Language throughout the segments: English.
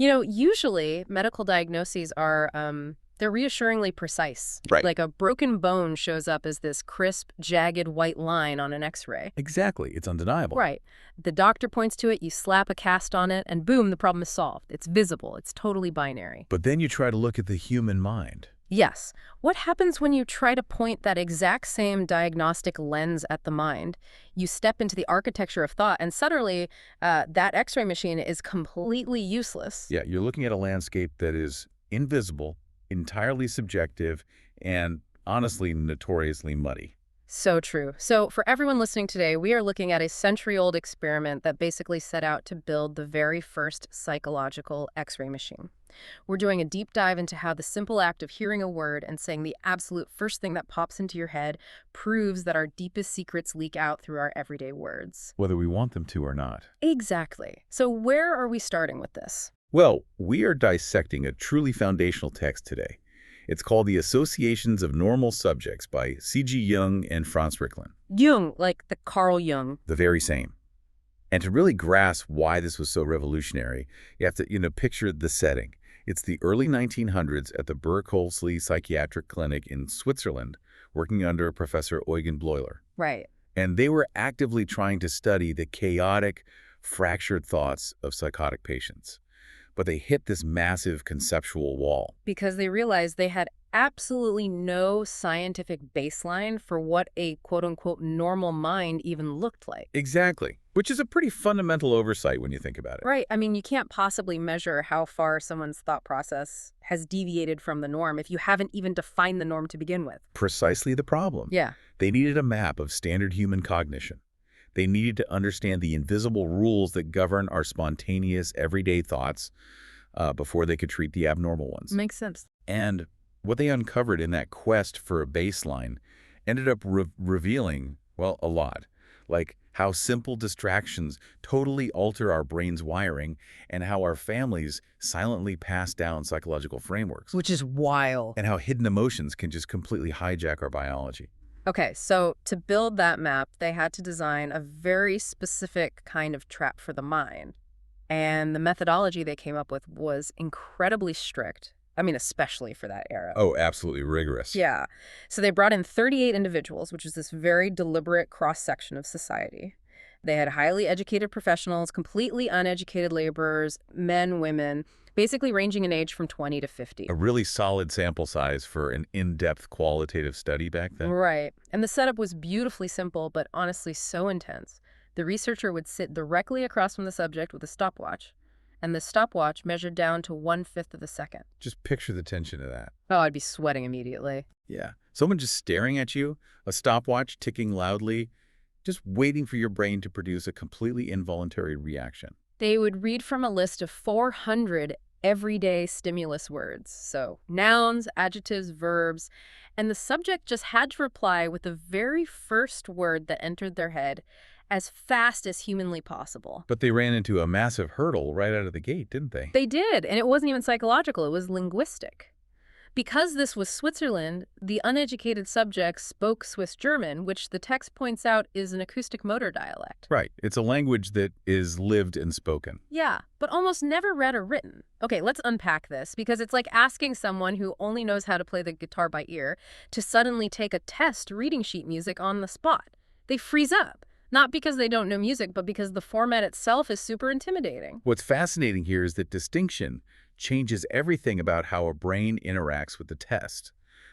Usually medical diagnoses are, they're reassuringly precise. Right. Like a broken bone shows up as this crisp, jagged white line on an X-ray. Exactly. It's undeniable. Right. The doctor points to it, you slap a cast on it, and boom, the problem is solved. It's visible. It's totally binary. But then you try to look at the human mind. Yes. What happens when you try to point that exact same diagnostic lens at the mind? You step into the architecture of thought, and suddenly that X-ray machine is completely useless. Yeah, you're looking at a landscape that is invisible, entirely subjective, and honestly notoriously muddy. So true. So for everyone listening today, we are looking at a century-old experiment that basically set out to build the very first psychological X-ray machine. We're doing a deep dive into how the simple act of hearing a word and saying the absolute first thing that pops into your head proves that our deepest secrets leak out through our everyday words. Whether we want them to or not. Exactly. So where are we starting with this? Well, we are dissecting a truly foundational text today. It's called The Associations of Normal Subjects by C.G. Jung and Franz Riklin. Jung, like the Carl Jung. The very same. And to really grasp why this was so revolutionary, you have to, picture the setting. It's the early 1900s at the Burgholzli Psychiatric Clinic in Switzerland, working under Professor Eugen Bleuler. Right. And they were actively trying to study the chaotic, fractured thoughts of psychotic patients. But they hit this massive conceptual wall. Because they realized they had absolutely no scientific baseline for what a quote-unquote normal mind even looked like. Exactly. Which is a pretty fundamental oversight when you think about it. Right. I mean, you can't possibly measure how far someone's thought process has deviated from the norm if you haven't even defined the norm to begin with. Precisely the problem. Yeah. They needed a map of standard human cognition. They needed to understand the invisible rules that govern our spontaneous, everyday thoughts before they could treat the abnormal ones. Makes sense. And what they uncovered in that quest for a baseline ended up revealing, well, a lot. Like how simple distractions totally alter our brain's wiring and how our families silently pass down psychological frameworks. Which is wild. And how hidden emotions can just completely hijack our biology. Okay, so to build that map, they had to design a very specific kind of trap for the mind. And the methodology they came up with was incredibly strict. I mean, especially for that era. Oh, absolutely rigorous. Yeah. So they brought in 38 individuals, which is this very deliberate cross-section of society. They had highly educated professionals, completely uneducated laborers, men, women, basically ranging in age from 20 to 50. A really solid sample size for an in-depth qualitative study back then. Right. And the setup was beautifully simple, but honestly so intense. The researcher would sit directly across from the subject with a stopwatch, and the stopwatch measured down to 1/5 of a second. Just picture the tension of that. Oh, I'd be sweating immediately. Yeah. Someone just staring at you, a stopwatch ticking loudly, just waiting for your brain to produce a completely involuntary reaction. They would read from a list of 400 everyday stimulus words. So nouns, adjectives, verbs, and the subject just had to reply with the very first word that entered their head as fast as humanly possible. But they ran into a massive hurdle right out of the gate, didn't they? They did, and it wasn't even psychological, it was linguistic. Because this was Switzerland, the uneducated subjects spoke Swiss German, which the text points out is an acoustic motor dialect. Right. It's a language that is lived and spoken. Yeah, but almost never read or written. Okay, let's unpack this, because it's like asking someone who only knows how to play the guitar by ear to suddenly take a test reading sheet music on the spot. They freeze up. Not because they don't know music, but because the format itself is super intimidating. What's fascinating here is that distinction changes everything about how a brain interacts with the test.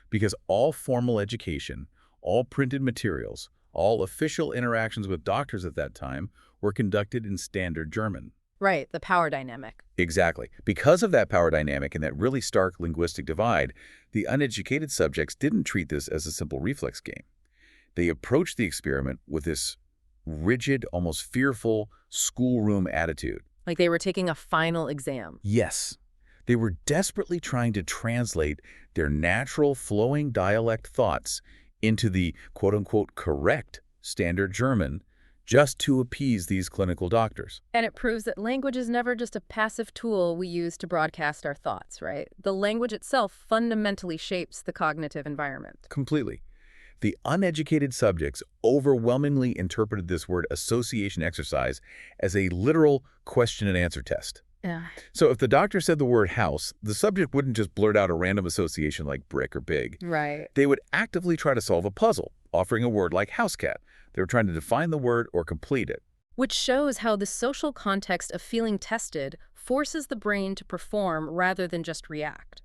Because all formal education, all printed materials, all official interactions with doctors at that time were conducted in standard German. Right, the power dynamic. Exactly. Because of that power dynamic and that really stark linguistic divide, the uneducated subjects didn't treat this as a simple reflex game. They approached the experiment with this rigid, almost fearful schoolroom attitude. Like they were taking a final exam. Yes. They were desperately trying to translate their natural flowing dialect thoughts into the quote-unquote correct standard German just to appease these clinical doctors. And it proves that language is never just a passive tool we use to broadcast our thoughts, right? The language itself fundamentally shapes the cognitive environment. Completely. The uneducated subjects overwhelmingly interpreted this word association exercise as a literal question and answer test. Yeah. So if the doctor said the word house, the subject wouldn't just blurt out a random association like brick or big. Right. They would actively try to solve a puzzle, offering a word like house cat. They were trying to define the word or complete it. Which shows how the social context of feeling tested forces the brain to perform rather than just react.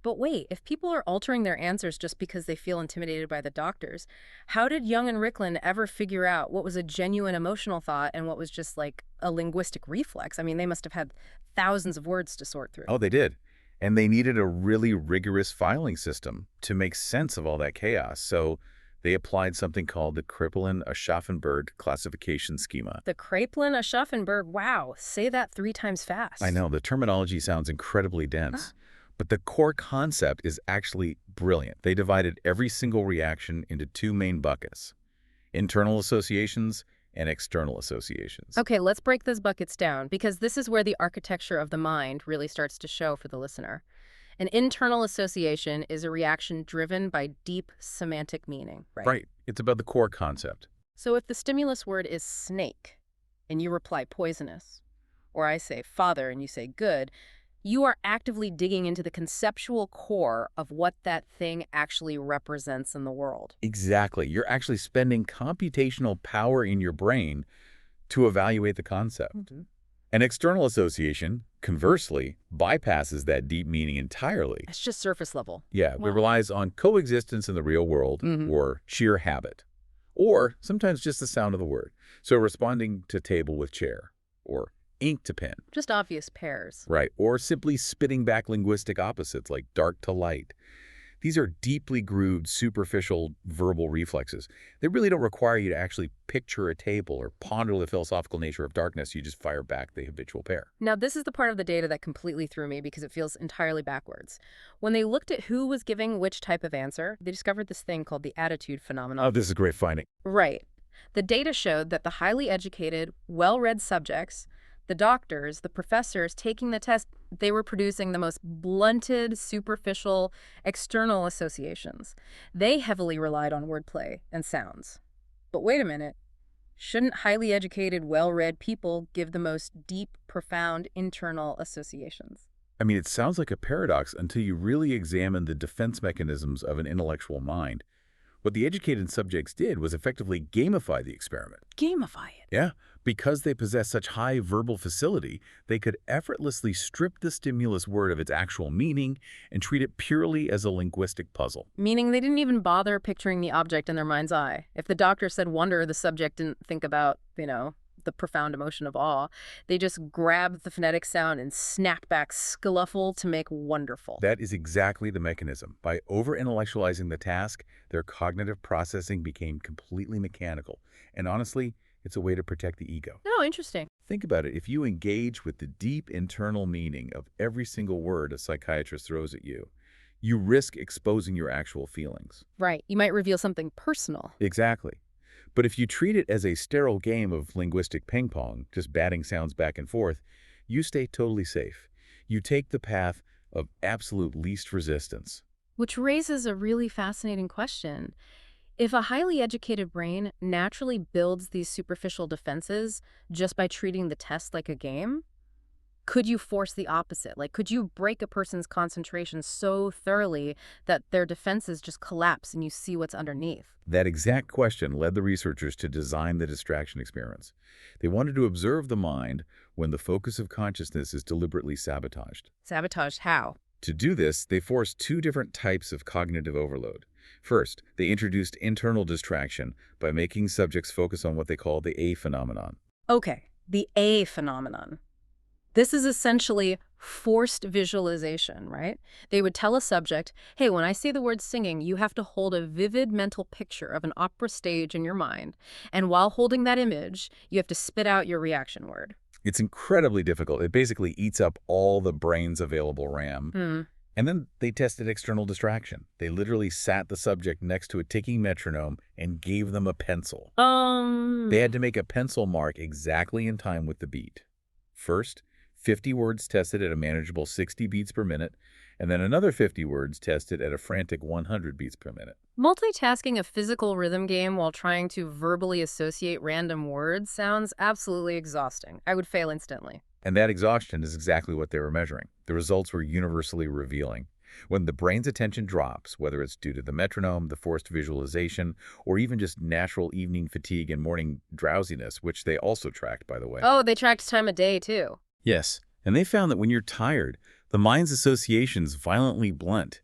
But wait, if people are altering their answers just because they feel intimidated by the doctors, how did Jung and Riklin ever figure out what was a genuine emotional thought and what was just like a linguistic reflex? I mean, they must have had thousands of words to sort through. Oh, they did. And they needed a really rigorous filing system to make sense of all that chaos. So they applied something called the Kraepelin-Aschaffenburg classification schema. The Kraepelin-Aschaffenburg, wow, say that 3 times fast. I know, the terminology sounds incredibly dense. But the core concept is actually brilliant. They divided every single reaction into 2 main buckets: internal associations and external associations. Okay, let's break those buckets down because this is where the architecture of the mind really starts to show for the listener. An internal association is a reaction driven by deep semantic meaning, right? Right. It's about the core concept. So if the stimulus word is snake and you reply poisonous, or I say father and you say good, you are actively digging into the conceptual core of what that thing actually represents in the world. Exactly. You're actually spending computational power in your brain to evaluate the concept. An external association, conversely, bypasses that deep meaning entirely. It's just surface level. Yeah, it Wow. relies on coexistence in the real world or sheer habit, or sometimes just the sound of the word. So responding to table with chair, or ink to pen, Just obvious pairs. right? Or simply spitting back linguistic opposites like dark to light. These are deeply grooved, superficial verbal reflexes. They really don't require you to actually picture a table or ponder the philosophical nature of darkness. You just fire back the habitual pair. Now, this is the part of the data that completely threw me because it feels entirely backwards. When they looked at who was giving which type of answer, they discovered this thing called the attitude phenomenon. Oh, this is a great finding. Right. The data showed that the highly educated, well-read subjects, the doctors, the professors taking the test, they were producing the most blunted, superficial, external associations. They heavily relied on wordplay and sounds. But wait a minute. Shouldn't highly educated, well-read people give the most deep, profound internal associations? I mean, it sounds like a paradox until you really examine the defense mechanisms of an intellectual mind. What the educated subjects did was effectively gamify the experiment. Gamify it. Yeah, because they possess such high verbal facility, they could effortlessly strip the stimulus word of its actual meaning and treat it purely as a linguistic puzzle. Meaning they didn't even bother picturing the object in their mind's eye. If the doctor said wonder, the subject didn't think about, the profound emotion of awe. They just grabbed the phonetic sound and snapped back scuffle to make wonderful. That is exactly the mechanism. By over-intellectualizing the task, their cognitive processing became completely mechanical. And honestly, it's a way to protect the ego. Oh, interesting. Think about it. If you engage with the deep internal meaning of every single word a psychiatrist throws at you, you risk exposing your actual feelings. Right. You might reveal something personal. Exactly. But if you treat it as a sterile game of linguistic ping pong, just batting sounds back and forth, you stay totally safe. You take the path of absolute least resistance. Which raises a really fascinating question. If a highly educated brain naturally builds these superficial defenses just by treating the test like a game, could you force the opposite? Like, could you break a person's concentration so thoroughly that their defenses just collapse and you see what's underneath? That exact question led the researchers to design the distraction experiments. They wanted to observe the mind when the focus of consciousness is deliberately sabotaged. Sabotaged how? To do this, they forced 2 different types of cognitive overload. First, they introduced internal distraction by making subjects focus on what they call the A phenomenon. Okay, the A phenomenon. This is essentially forced visualization, right? They would tell a subject, hey, when I say the word singing, you have to hold a vivid mental picture of an opera stage in your mind. And while holding that image, you have to spit out your reaction word. It's incredibly difficult. It basically eats up all the brain's available RAM. And then they tested external distraction. They literally sat the subject next to a ticking metronome and gave them a pencil. They had to make a pencil mark exactly in time with the beat. First, 50 words tested at a manageable 60 beats per minute, and then another 50 words tested at a frantic 100 beats per minute. Multitasking a physical rhythm game while trying to verbally associate random words sounds absolutely exhausting. I would fail instantly. And that exhaustion is exactly what they were measuring. The results were universally revealing. When the brain's attention drops, whether it's due to the metronome, the forced visualization, or even just natural evening fatigue and morning drowsiness, which they also tracked, by the way. Oh, they tracked time of day, too. Yes, and they found that when you're tired, the mind's associations violently blunt.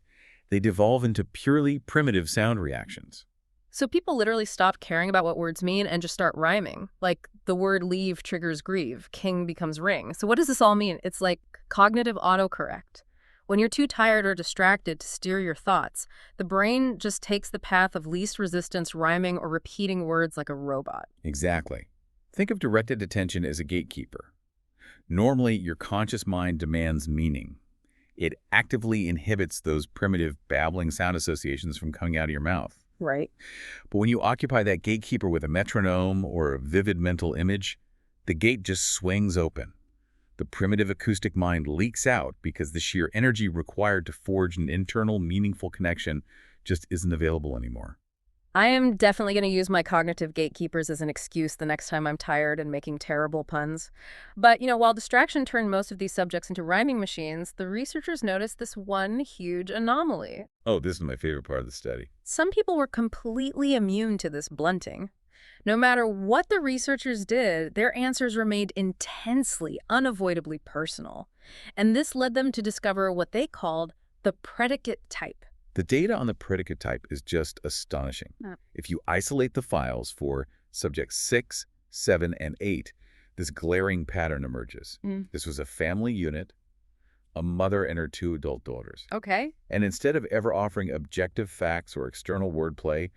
They devolve into purely primitive sound reactions. So people literally stop caring about what words mean and just start rhyming. Like the word leave triggers grieve, king becomes ring. So what does this all mean? It's like cognitive autocorrect. When you're too tired or distracted to steer your thoughts, the brain just takes the path of least resistance, rhyming or repeating words like a robot. Exactly. Think of directed attention as a gatekeeper. Normally, your conscious mind demands meaning. It actively inhibits those primitive babbling sound associations from coming out of your mouth. Right. But when you occupy that gatekeeper with a metronome or a vivid mental image, the gate just swings open. The primitive acoustic mind leaks out because the sheer energy required to forge an internal, meaningful connection just isn't available anymore. I am definitely going to use my cognitive gatekeepers as an excuse the next time I'm tired and making terrible puns. But, while distraction turned most of these subjects into rhyming machines, the researchers noticed this one huge anomaly. Oh, this is my favorite part of the study. Some people were completely immune to this blunting. No matter what the researchers did, their answers remained intensely, unavoidably personal. And this led them to discover what they called the predicate type. The data on the predicate type is just astonishing. Yeah. If you isolate the files for subjects 6, 7, and 8, this glaring pattern emerges. This was a family unit, a mother and her 2 adult daughters. Okay. And instead of ever offering objective facts or external wordplay,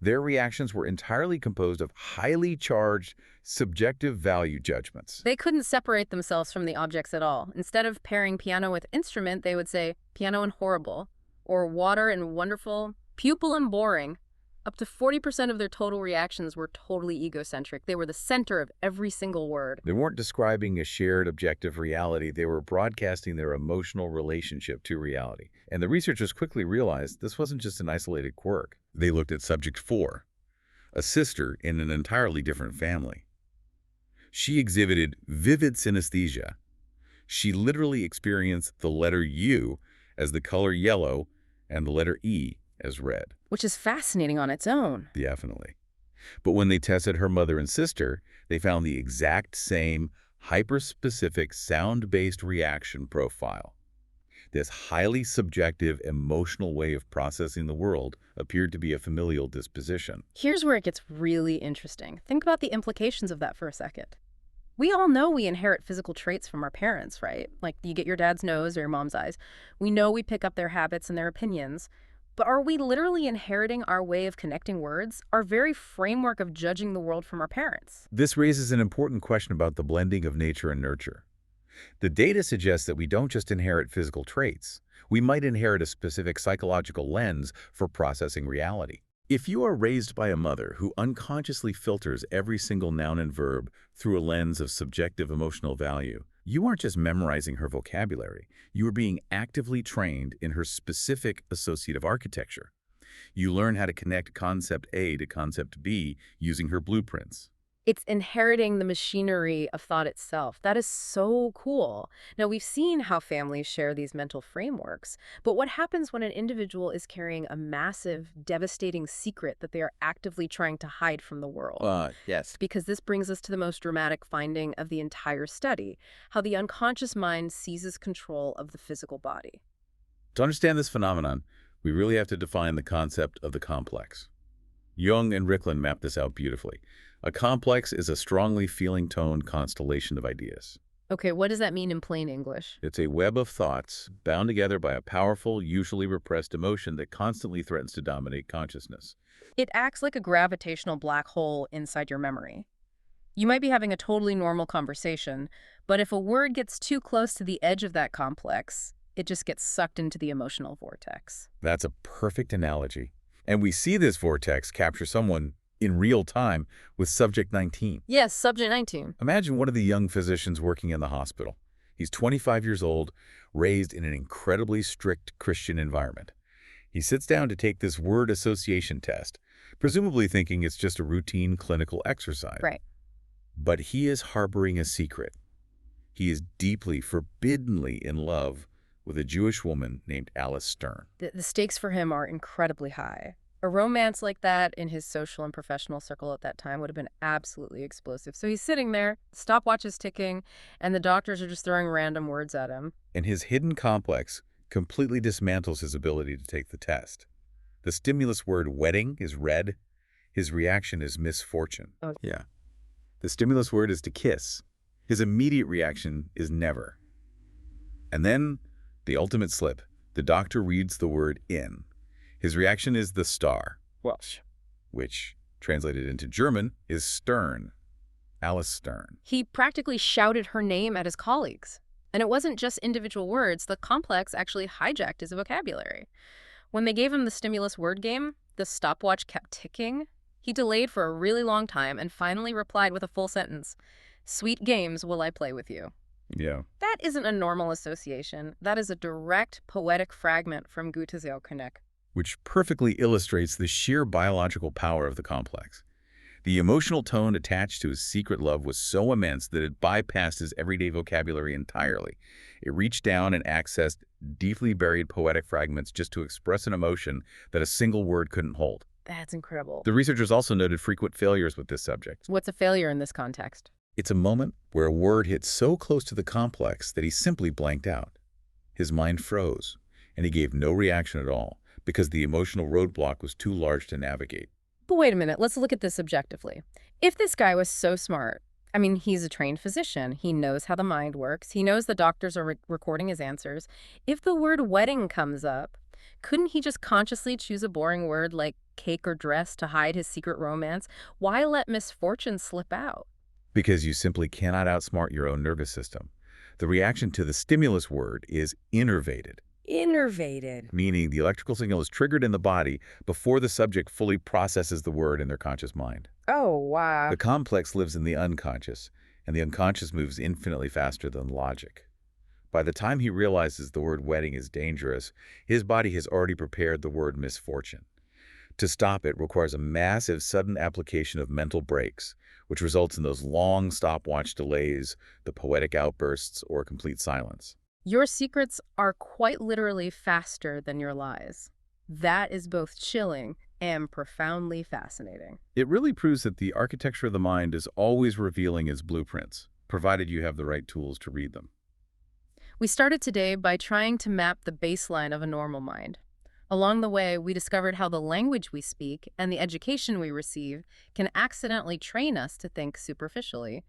their reactions were entirely composed of highly charged, subjective value judgments. They couldn't separate themselves from the objects at all. Instead of pairing piano with instrument, they would say piano and horrible, or water and wonderful, pupil and boring. Up to 40% of their total reactions were totally egocentric. They were the center of every single word. They weren't describing a shared objective reality. They were broadcasting their emotional relationship to reality. And the researchers quickly realized this wasn't just an isolated quirk. They looked at subject 4, a sister in an entirely different family. She exhibited vivid synesthesia. She literally experienced the letter U as the color yellow and the letter E as red. Which is fascinating on its own. Definitely. But when they tested her mother and sister, they found the exact same hyper-specific sound-based reaction profile. This highly subjective, emotional way of processing the world appeared to be a familial disposition. Here's where it gets really interesting. Think about the implications of that for a second. We all know we inherit physical traits from our parents, right? Like you get your dad's nose or your mom's eyes. We know we pick up their habits and their opinions. But are we literally inheriting our way of connecting words, our very framework of judging the world from our parents? This raises an important question about the blending of nature and nurture. The data suggests that we don't just inherit physical traits. We might inherit a specific psychological lens for processing reality. If you are raised by a mother who unconsciously filters every single noun and verb through a lens of subjective emotional value, you aren't just memorizing her vocabulary. You are being actively trained in her specific associative architecture. You learn how to connect concept A to concept B using her blueprints. It's inheriting the machinery of thought itself. That is so cool. Now, we've seen how families share these mental frameworks, but what happens when an individual is carrying a massive, devastating secret that they are actively trying to hide from the world? Yes. Because this brings us to the most dramatic finding of the entire study, how the unconscious mind seizes control of the physical body. To understand this phenomenon, we really have to define the concept of the complex. Jung and Riklin map this out beautifully. A complex is a strongly feeling-toned constellation of ideas. Okay, what does that mean in plain English? It's a web of thoughts bound together by a powerful, usually repressed emotion that constantly threatens to dominate consciousness. It acts like a gravitational black hole inside your memory. You might be having a totally normal conversation, but if a word gets too close to the edge of that complex, it just gets sucked into the emotional vortex. That's a perfect analogy. And we see this vortex capture someone in real time with subject 19. Yes, subject 19. Imagine one of the young physicians working in the hospital. He's 25 years old, raised in an incredibly strict Christian environment. He sits down to take this word association test, presumably thinking it's just a routine clinical exercise. Right. But he is harboring a secret. He is deeply, forbiddenly in love with a Jewish woman named Alice Stern. The stakes for him are incredibly high. A romance like that in his social and professional circle at that time would have been absolutely explosive. So he's sitting there, stopwatch is ticking, and the doctors are just throwing random words at him. And his hidden complex completely dismantles his ability to take the test. The stimulus word wedding is red. His reaction is misfortune. Oh. Yeah. The stimulus word is to kiss. His immediate reaction is never. And then, the ultimate slip. The doctor reads the word in. His reaction is the star, Welsh. which, translated into German, is Stern. Alice Stern. He practically shouted her name at his colleagues. And it wasn't just individual words. The complex actually hijacked his vocabulary. When they gave him the stimulus word game, the stopwatch kept ticking. He delayed for a really long time and finally replied with a full sentence. "Sweet games will I play with you." Yeah. That isn't a normal association. That is a direct poetic fragment from Goethe's Erlkönig. Which perfectly illustrates the sheer biological power of the complex. The emotional tone attached to his secret love was so immense that it bypassed his everyday vocabulary entirely. It reached down and accessed deeply buried poetic fragments just to express an emotion that a single word couldn't hold. That's incredible. The researchers also noted frequent failures with this subject. What's a failure in this context? It's a moment where a word hit so close to the complex that he simply blanked out. His mind froze, and he gave no reaction at all because the emotional roadblock was too large to navigate. But wait a minute, let's look at this objectively. If this guy was so smart, I mean, he's a trained physician. He knows how the mind works. He knows the doctors are recording his answers. If the word wedding comes up, couldn't he just consciously choose a boring word like cake or dress to hide his secret romance? Why let misfortune slip out? Because you simply cannot outsmart your own nervous system. The reaction to the stimulus word is innervated. Innervated. Meaning the electrical signal is triggered in the body before the subject fully processes the word in their conscious mind. Oh, wow. The complex lives in the unconscious, and the unconscious moves infinitely faster than logic. By the time he realizes the word wedding is dangerous, his body has already prepared the word misfortune. To stop it requires a massive, sudden application of mental brakes, which results in those long stopwatch delays, the poetic outbursts, or complete silence. Your secrets are quite literally faster than your lies. That is both chilling and profoundly fascinating. It really proves that the architecture of the mind is always revealing its blueprints, provided you have the right tools to read them. We started today by trying to map the baseline of a normal mind. Along the way, we discovered how the language we speak and the education we receive can accidentally train us to think superficially.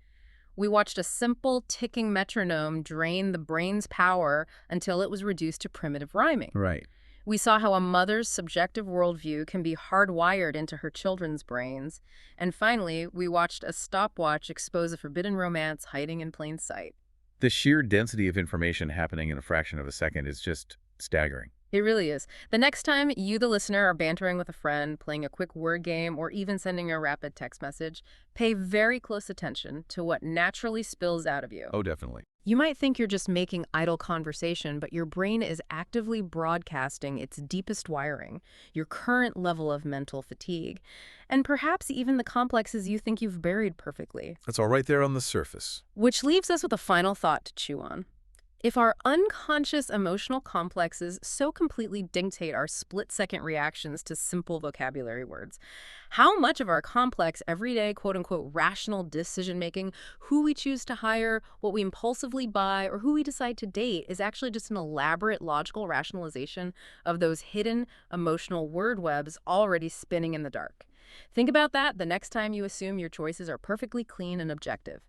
We watched a simple ticking metronome drain the brain's power until it was reduced to primitive rhyming. Right. We saw how a mother's subjective worldview can be hardwired into her children's brains. And finally, we watched a stopwatch expose a forbidden romance hiding in plain sight. The sheer density of information happening in a fraction of a second is just staggering. It really is. The next time you, the listener, are bantering with a friend, playing a quick word game, or even sending a rapid text message, pay very close attention to what naturally spills out of you. Oh, definitely. You might think you're just making idle conversation, but your brain is actively broadcasting its deepest wiring, your current level of mental fatigue, and perhaps even the complexes you think you've buried perfectly. That's all right there on the surface. Which leaves us with a final thought to chew on. If our unconscious emotional complexes so completely dictate our split-second reactions to simple vocabulary words, how much of our complex, everyday, quote-unquote, rational decision-making, who we choose to hire, what we impulsively buy, or who we decide to date is actually just an elaborate logical rationalization of those hidden emotional word webs already spinning in the dark? Think about that the next time you assume your choices are perfectly clean and objective.